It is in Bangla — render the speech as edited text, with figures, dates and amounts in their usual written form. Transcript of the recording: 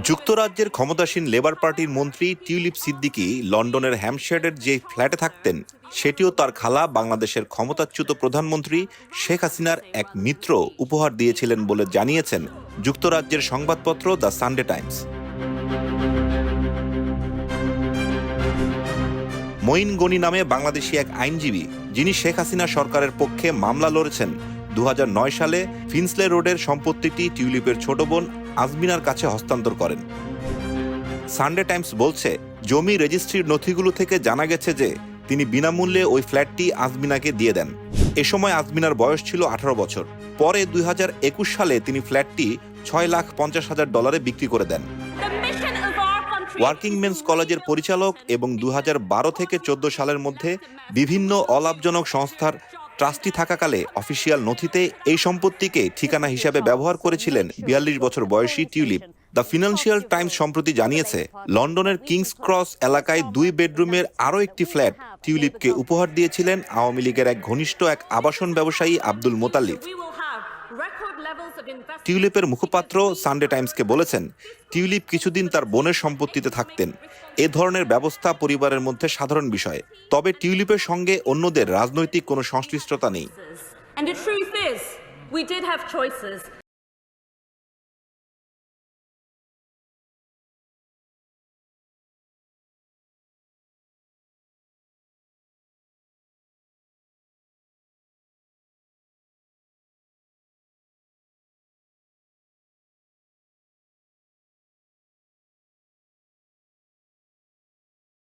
যুক্তরাজ্যের ক্ষমতাসীন লেবার পার্টির মন্ত্রী টিউলিপ সিদ্দিকী লন্ডনের হ্যাম্পশায়ারের যে ফ্ল্যাটে থাকতেন সেটিও তার খালা বাংলাদেশের ক্ষমতাচ্যুত প্রধানমন্ত্রী শেখ হাসিনার এক মিত্র উপহার দিয়েছিলেন বলে জানিয়েছেন যুক্তরাজ্যের সংবাদপত্র the Sunday Times. Moin Gani নামে বাংলাদেশি এক আইনজীবী, যিনি শেখ হাসিনা সরকারের পক্ষে মামলা লড়েছেন, 2009 সালে ফিনসলে রোডের সম্পত্তিটি টিউলিপের ছোট বোন আজমিনার কাছে হস্তান্তর করেন। সানডে টাইমস বলছে, জমি রেজিস্ট্রির নথিগুলো থেকে জানা গেছে যে তিনি বিনামূল্যে ওই ফ্ল্যাটটি আজমিনাকে দিয়ে দেন। এ সময় আজমিনার বয়স ছিল 18 বছর। পরে 2021 সালে তিনি ফ্ল্যাটটি $6,50,000 বিক্রি করে দেন। ওয়ার্কিং মেন্স কলেজের পরিচালক এবং 2012 থেকে 14 সালের মধ্যে বিভিন্ন অলাভজনক সংস্থার ট্রাস্টি থাকাকালে অফিসিয়াল নথিতে এই সম্পত্তিকে ঠিকানা হিসাবে ব্যবহার করেছিলেন 42 বছর বয়সী টিউলিপ। দ্য ফিনান্সিয়াল টাইমস সম্প্রতি জানিয়েছে, লন্ডনের কিংস ক্রস এলাকায় 2 বেডরুমের আরও একটি ফ্ল্যাট টিউলিপকে উপহার দিয়েছিলেন আওয়ামী লীগের এক ঘনিষ্ঠ আবাসন ব্যবসায়ী আব্দুল মোতাল্লিব। টিউলিপের মুখপাত্র সানডে টাইমসকে বলেছেন, টিউলিপ কিছুদিন তার বোনের সম্পত্তিতে থাকতেন। এ ধরনের ব্যবস্থা পরিবারের মধ্যে সাধারণ বিষয়। তবে টিউলিপের সঙ্গে অন্যদের রাজনৈতিক কোনো সংশ্লিষ্টতা নেই।